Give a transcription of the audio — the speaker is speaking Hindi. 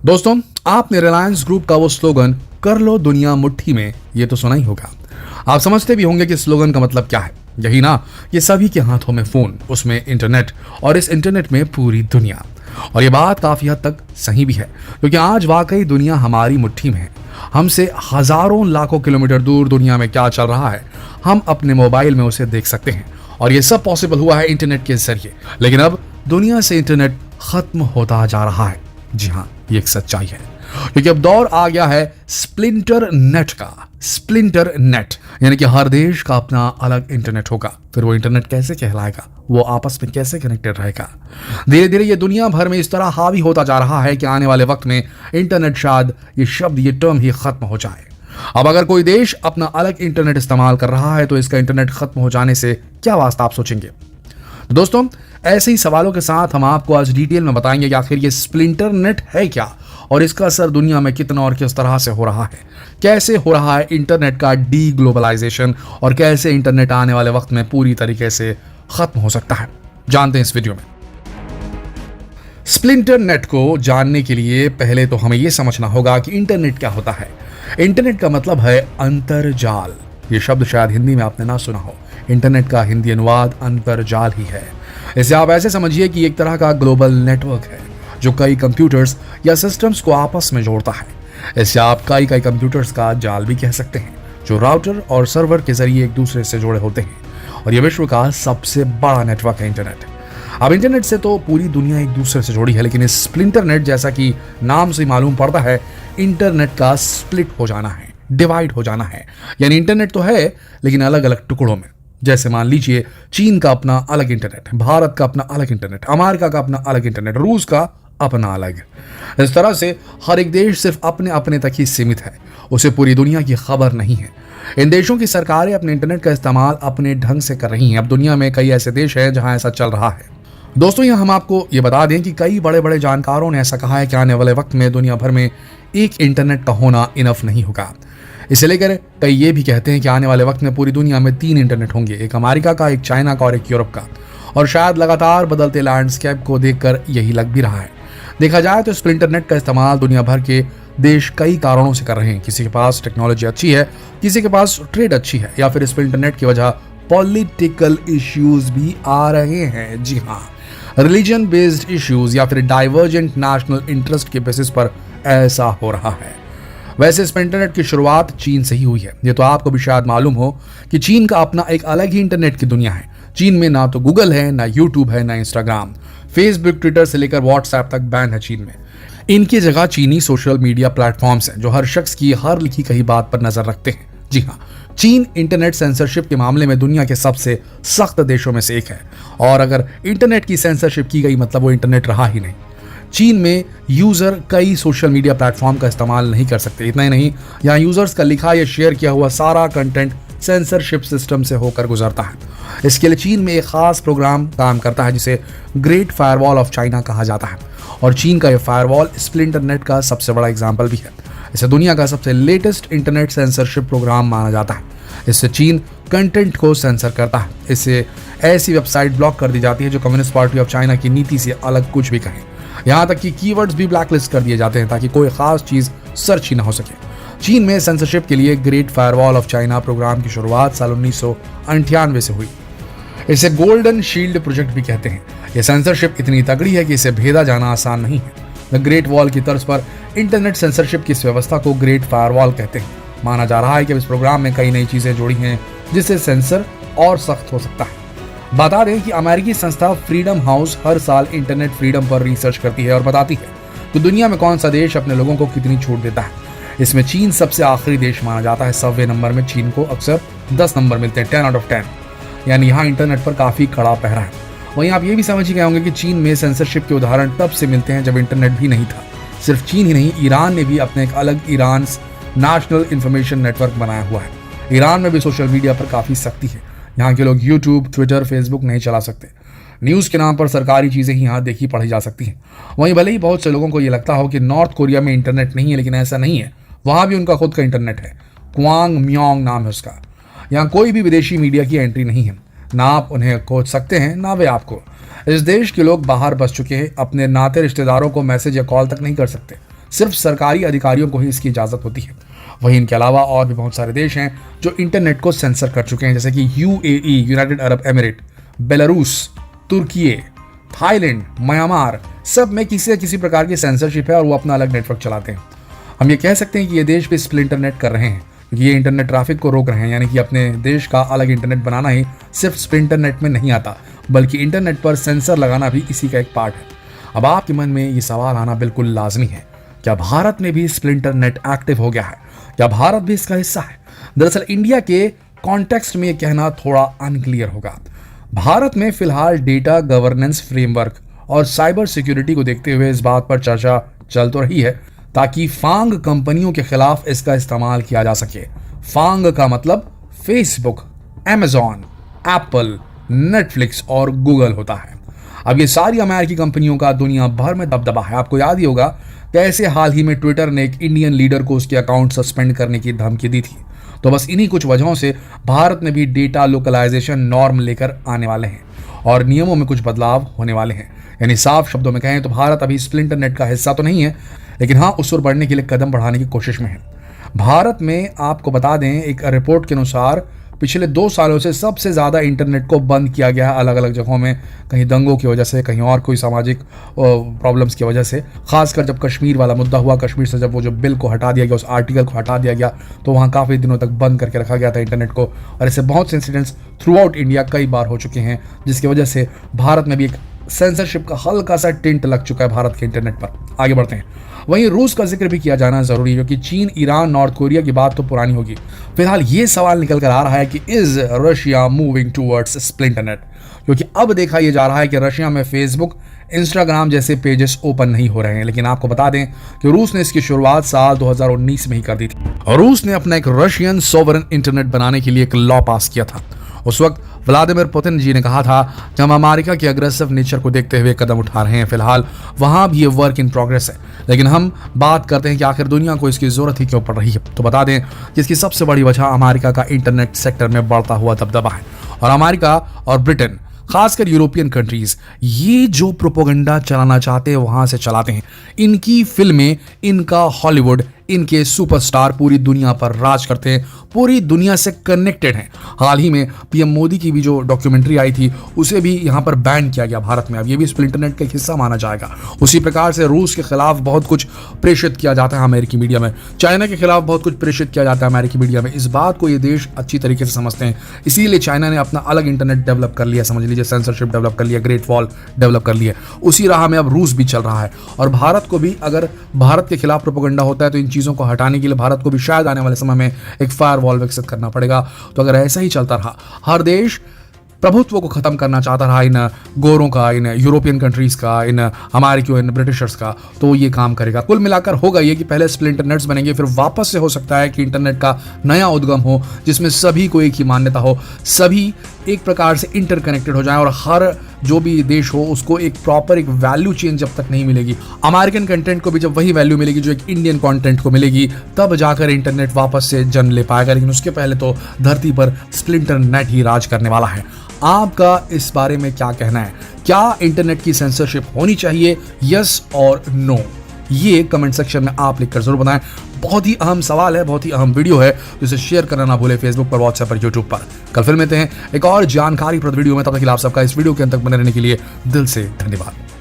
दोस्तों, आपने रिलायंस ग्रुप का वो स्लोगन कर लो दुनिया मुट्ठी में, ये तो सुना ही होगा। आप समझते भी होंगे कि स्लोगन का मतलब क्या है। यही ना, ये सभी के हाथों में फोन, उसमें इंटरनेट और इस इंटरनेट में पूरी दुनिया। और ये बात काफी हद तक सही भी है, क्योंकि आज वाकई दुनिया हमारी मुट्ठी में है। हमसे हजारों लाखों किलोमीटर दूर दुनिया में क्या चल रहा है, हम अपने मोबाइल में उसे देख सकते हैं। और ये सब पॉसिबल हुआ है इंटरनेट के जरिए। लेकिन अब दुनिया से इंटरनेट खत्म होता जा रहा है। जी हाँ, ये एक सच्चाई है, क्योंकि अब दौर आ गया है स्प्लिंटर नेट का। स्प्लिंटर नेट यानी कि हर देश का अपना अलग इंटरनेट होगा। फिर वो इंटरनेट कैसे कहलाएगा, वो आपस में कैसे कनेक्टेड रहेगा। धीरे धीरे ये दुनिया भर में इस तरह हावी होता जा रहा है कि आने वाले वक्त में इंटरनेट, शायद ये शब्द, ये टर्म ही खत्म हो जाए। अब अगर कोई देश अपना अलग इंटरनेट इस्तेमाल कर रहा है तो इसका इंटरनेट खत्म हो जाने से क्या वास्ता, आप सोचेंगे। दोस्तों, ऐसे ही सवालों के साथ हम आपको आज डिटेल में बताएंगे कि आखिर ये स्प्लिंटर नेट है क्या, और इसका असर दुनिया में कितना और किस तरह से हो रहा है। कैसे हो रहा है इंटरनेट का डी ग्लोबलाइजेशन, और कैसे इंटरनेट आने वाले वक्त में पूरी तरीके से खत्म हो सकता है, जानते हैं इस वीडियो में। स्प्लिंटर नेट को जानने के लिए पहले तो हमें यह समझना होगा कि इंटरनेट क्या होता है। इंटरनेट का मतलब है अंतरजाल। ये शब्द शायद हिंदी में आपने ना सुना हो। इंटरनेट का हिंदी अनुवाद अंतरजाल ही है। इसे आप ऐसे समझिए कि एक तरह का ग्लोबल नेटवर्क है जो कई कंप्यूटर्स या सिस्टम्स को आपस में जोड़ता है। इसे आप कई कंप्यूटर्स का जाल भी कह सकते हैं, जो राउटर और सर्वर के जरिए एक दूसरे से जुड़े होते हैं। और यह विश्व का सबसे बड़ा नेटवर्क है इंटरनेट। अब इंटरनेट से तो पूरी दुनिया एक दूसरे से जुड़ी है, लेकिन इस स्प्लिंटर नेट, जैसा कि नाम से मालूम पड़ता है, इंटरनेट का स्प्लिट हो जाना है, डिवाइड हो जाना है। यानी इंटरनेट तो है, लेकिन अलग अलग टुकड़ों में। जैसे मान लीजिए चीन का अपना अलग इंटरनेट, भारत का अपना अलग इंटरनेट, अमेरिका का अपना अलग इंटरनेट, रूस का अपना अलग। इस तरह से हर एक देश सिर्फ अपने अपने तक ही सीमित है, उसे पूरी दुनिया की खबर नहीं है। इन देशों की सरकारें अपने इंटरनेट का इस्तेमाल अपने ढंग से कर रही हैं। अब दुनिया में कई ऐसे देश हैं जहां ऐसा चल रहा है। दोस्तों, यहाँ हम आपको ये बता दें कि कई बड़े बड़े जानकारों ने ऐसा कहा है कि आने वाले वक्त में दुनिया भर में एक इंटरनेट का होना इनफ नहीं होगा। इसे लेकर कई ये भी कहते हैं कि आने वाले वक्त में पूरी दुनिया में 3 इंटरनेट होंगे, एक अमेरिका का, एक चाइना का और एक यूरोप का। और शायद लगातार बदलते लैंडस्केप को देखकर यही लग भी रहा है। देखा जाए तो स्प्लिंटर नेट का इस्तेमाल दुनिया भर के देश कई कारणों से कर रहे हैं। किसी के पास टेक्नोलॉजी अच्छी है, किसी के पास ट्रेड अच्छी है, या फिर स्प्लिंटर नेट की वजह पॉलिटिकल इश्यूज भी आ रहे हैं। जी हाँ, रिलीजन बेस्ड इश्यूज या फिर डाइवर्जेंट नेशनल इंटरेस्ट के बेसिस पर ऐसा हो रहा है। वैसे इस इंटरनेट की शुरुआत चीन से ही हुई है। ये तो आपको भी शायद मालूम हो कि चीन का अपना एक अलग ही इंटरनेट की दुनिया है। चीन में ना तो गूगल है, ना यूट्यूब है, ना इंस्टाग्राम, फेसबुक, ट्विटर से लेकर व्हाट्सएप तक बैन है चीन में। इनकी जगह चीनी सोशल मीडिया प्लेटफॉर्म्स हैं जो हर शख्स की हर लिखी कही बात पर नजर रखते हैं। जी हाँ, चीन इंटरनेट सेंसरशिप के मामले में दुनिया के सबसे सख्त देशों में से एक है। और अगर इंटरनेट की सेंसरशिप की गई, मतलब वो इंटरनेट रहा ही नहीं। चीन में यूजर कई सोशल मीडिया प्लेटफॉर्म का इस्तेमाल नहीं कर सकते। इतना ही नहीं, यहाँ यूजर्स का लिखा या शेयर किया हुआ सारा कंटेंट सेंसरशिप सिस्टम से होकर गुजरता है। इसके लिए चीन में एक खास प्रोग्राम काम करता है जिसे ग्रेट फायरवॉल ऑफ चाइना कहा जाता है। और चीन का यह फायरवॉल स्प्लिंटर नेट का सबसे बड़ा एग्जाम्पल भी है। इसे दुनिया का सबसे लेटेस्ट इंटरनेट सेंसरशिप प्रोग्राम माना जाता है। इससे चीन कंटेंट को सेंसर करता है। इससे ऐसी वेबसाइट ब्लॉक कर दी जाती है जो कम्युनिस्ट पार्टी ऑफ चाइना की नीति से अलग कुछ भी कहें। यहाँ तक कि कीवर्ड्स भी ब्लैकलिस्ट कर दिए जाते हैं ताकि कोई खास चीज सर्च ही ना हो सके। चीन में सेंसरशिप के लिए great firewall of China programme की शुरुआत साल 1998 से हुई। इसे गोल्डन शील्ड प्रोजेक्ट भी कहते हैं। यह सेंसरशिप इतनी तगड़ी है कि इसे भेदा जाना आसान नहीं है। द ग्रेट वॉल की तर्ज पर इंटरनेट सेंसरशिप की इस व्यवस्था को ग्रेट फायरवॉल कहते हैं। माना जा रहा है कि इस प्रोग्राम में कई नई चीजें जोड़ी हैं जिससे सेंसर और सख्त हो सकता है। बता दें कि अमेरिकी संस्था फ्रीडम हाउस हर साल इंटरनेट फ्रीडम पर रिसर्च करती है और बताती है कि दुनिया में कौन सा देश अपने लोगों को कितनी छूट देता है। इसमें चीन सबसे आखिरी देश माना जाता है। 100वें नंबर में चीन को अक्सर 10 नंबर मिलते हैं, 10 आउट ऑफ 10। यानी यहाँ इंटरनेट पर काफी कड़ा पहरा है। वहीं आप ये भी समझ ही गए होंगे कि चीन में सेंसरशिप के उदाहरण तब से मिलते हैं जब इंटरनेट भी नहीं था। सिर्फ चीन ही नहीं, ईरान ने भी अपने एक अलग ईरान नेशनल इंफॉर्मेशन नेटवर्क बनाया हुआ है। ईरान में भी सोशल मीडिया पर काफी सख्ती है। यहाँ के लोग यूट्यूब, ट्विटर, फेसबुक नहीं चला सकते। न्यूज के नाम पर सरकारी चीजें ही यहाँ देखी पढ़ी जा सकती हैं। वहीं भले ही बहुत से लोगों को ये लगता हो कि नॉर्थ कोरिया में इंटरनेट नहीं है, लेकिन ऐसा नहीं है। वहां भी उनका खुद का इंटरनेट है। क्वांग म्योंग नाम है उसका। यहाँ कोई भी विदेशी मीडिया की एंट्री नहीं है। ना आप उन्हें खोज सकते हैं, ना वे आपको। इस देश के लोग बाहर बस चुके हैं। अपने नाते रिश्तेदारों को मैसेज या कॉल तक नहीं कर सकते। सिर्फ सरकारी अधिकारियों को ही इसकी इजाज़त होती है। वहीं इनके अलावा और भी बहुत सारे देश हैं जो इंटरनेट को सेंसर कर चुके हैं, जैसे कि UAE, united Arab emirate, Belarus, तुर्की, थाईलैंड, म्यांमार, सब में किसी न किसी प्रकार की सेंसरशिप है और वो अपना अलग नेटवर्क चलाते हैं। हम ये कह सकते हैं कि ये देश भी स्प्लिंटर नेट कर रहे हैं, क्योंकि ये इंटरनेट ट्रैफिक को रोक रहे हैं। यानी कि अपने देश का अलग इंटरनेट बनाना ही सिर्फ स्प्लिंटर नेट में नहीं आता, बल्कि इंटरनेट पर सेंसर लगाना भी इसी का एक पार्ट है। अब आपके मन में ये सवाल आना बिल्कुल लाजमी है, क्या भारत में भी स्प्लिंटर नेट एक्टिव हो गया है? क्या भारत भी इसका हिस्सा है? दरअसल इंडिया के कॉन्टेक्स्ट में ये कहना थोड़ा अनक्लियर होगा। भारत में फिलहाल डेटा गवर्नेंस फ्रेमवर्क और साइबर सिक्योरिटी को देखते हुए इस बात पर चर्चा चल तो रही है ताकि फांग कंपनियों के खिलाफ इसका इस्तेमाल किया जा सके। फांग का मतलब फेसबुक, अमेजॉन, एप्पल, नेटफ्लिक्स और गूगल होता है। अब ये सारी अमेरिकी कंपनियों का दुनिया भर में दबदबा है। आपको याद ही होगा कैसे हाल ही में ट्विटर ने एक इंडियन लीडर को उसके अकाउंट सस्पेंड करने की धमकी दी थी। तो बस इन्हीं कुछ वजहों से भारत में भी डेटा लोकलाइजेशन नॉर्म लेकर आने वाले हैं और नियमों में कुछ बदलाव होने वाले हैं। यानी साफ शब्दों में कहें तो भारत अभी स्प्लिंटर नेट का हिस्सा तो नहीं है, लेकिन हाँ, उस ओर बढ़ने के लिए कदम बढ़ाने की कोशिश में है। भारत में आपको बता दें, एक रिपोर्ट के अनुसार पिछले 2 सालों से सबसे ज़्यादा इंटरनेट को बंद किया गया है अलग अलग जगहों में, कहीं दंगों की वजह से, कहीं और कोई सामाजिक प्रॉब्लम्स की वजह से। खासकर जब कश्मीर वाला मुद्दा हुआ, कश्मीर से जब वो जो बिल को हटा दिया गया, उस आर्टिकल को हटा दिया गया, तो वहाँ काफ़ी दिनों तक बंद करके रखा गया था इंटरनेट को। और ऐसे बहुत से इंसिडेंट्स थ्रू आउट इंडिया कई बार हो चुके हैं, जिसकी वजह से भारत में भी एक सेंसरशिप का हल्का सा टिंट लग चुका है भारत के इंटरनेट पर। आगे बढ़ते हैं। वहीं रूस का जिक्र भी किया जाना जरूरी है, क्योंकि चीन, ईरान, नॉर्थ कोरिया की बात तो पुरानी होगी। फिलहाल ये सवाल निकल कर आ रहा है कि is Russia moving towards splinter net, क्योंकि अब देखा यह जा रहा है कि रशिया में फेसबुक, इंस्टाग्राम जैसे पेजेस ओपन नहीं हो रहे हैं। लेकिन आपको बता दें कि रूस ने इसकी शुरुआत साल 2019 में ही कर दी थी और रूस ने अपना एक रशियन सोवरेन इंटरनेट बनाने के लिए एक लॉ पास किया था। उस वक्त व्लादिमीर पुतिन जी ने कहा था कि हम अमेरिका के अग्रेसिव नेचर को देखते हुए कदम उठा रहे हैं। फिलहाल वहां भी ये वर्क इन प्रोग्रेस है, लेकिन हम बात करते हैं कि आखिर दुनिया को इसकी जरूरत ही क्यों पड़ रही है। तो बता दें कि इसकी सबसे बड़ी वजह अमेरिका का इंटरनेट सेक्टर में बढ़ता हुआ दबदबा है। और अमेरिका और ब्रिटेन, खासकर यूरोपियन कंट्रीज, ये जो प्रोपोगंडा चलाना चाहते हैं वहां से चलाते हैं। इनकी फिल्में, इनका हॉलीवुड, इनके सुपरस्टार पूरी दुनिया पर राज करते हैं, पूरी दुनिया से कनेक्टेड हैं। हाल ही में पीएम मोदी की भी जो डॉक्यूमेंट्री आई थी, उसे भी यहाँ पर बैन किया गया भारत में। अब ये भी स्प्लिंटर नेट का हिस्सा माना जाएगा। उसी प्रकार से रूस के खिलाफ बहुत कुछ प्रेषित किया जाता है अमेरिकी मीडिया में, चाइना के खिलाफ बहुत कुछ प्रेषित किया जाता है अमेरिकी मीडिया में। इस बात को ये देश अच्छी तरीके से समझते हैं, इसीलिए चाइना ने अपना अलग इंटरनेट डेवलप कर लिया, समझ लीजिए सेंसरशिप डेवलप कर लिया, ग्रेट वॉल डेवलप कर लिया। उसी राह में अब रूस भी चल रहा है और भारत को भी, अगर भारत के खिलाफ प्रोपेगेंडा होता है तो इन चीज़ों को हटाने के लिए भारत को भी शायद आने वाले समय में एक फायर वॉल विकसित करना पड़ेगा। तो अगर ऐसा ही चलता रहा, हर देश प्रभुत्व को खत्म करना चाहता रहा इन गोरों का, इन यूरोपियन कंट्रीज का, इन अमेरिकियों, इन ब्रिटिशर्स का, तो ये काम करेगा। कुल मिलाकर होगा ये कि पहले स्प्लिंटर नेट्स बनेंगे, फिर वापस से हो सकता है कि इंटरनेट का नया उद्गम हो जिसमें सभी को एक ही मान्यता हो, सभी एक प्रकार से इंटरकनेक्टेड हो जाए और हर जो भी देश हो उसको एक प्रॉपर एक वैल्यू चेंज जब तक नहीं मिलेगी, अमेरिकन कंटेंट को भी जब वही वैल्यू मिलेगी जो एक इंडियन कंटेंट को मिलेगी, तब जाकर इंटरनेट वापस से जन्म ले पाएगा। लेकिन उसके पहले तो धरती पर स्प्लिंटर नेट ही राज करने वाला है। आपका इस बारे में क्या कहना है? क्या इंटरनेट की सेंसरशिप होनी चाहिए, यस और नो? ये कमेंट सेक्शन में आप लिखकर जरूर बताएं। बहुत ही अहम सवाल है, बहुत ही अहम वीडियो है, जिसे शेयर करना ना भूले फेसबुक पर, व्हाट्सएप पर, यूट्यूब पर। कल फिर मिलते हैं एक और जानकारीप्रद वीडियो में। तब तक के लिए आप सबका इस वीडियो के अंत तक बने रहने के लिए दिल से धन्यवाद।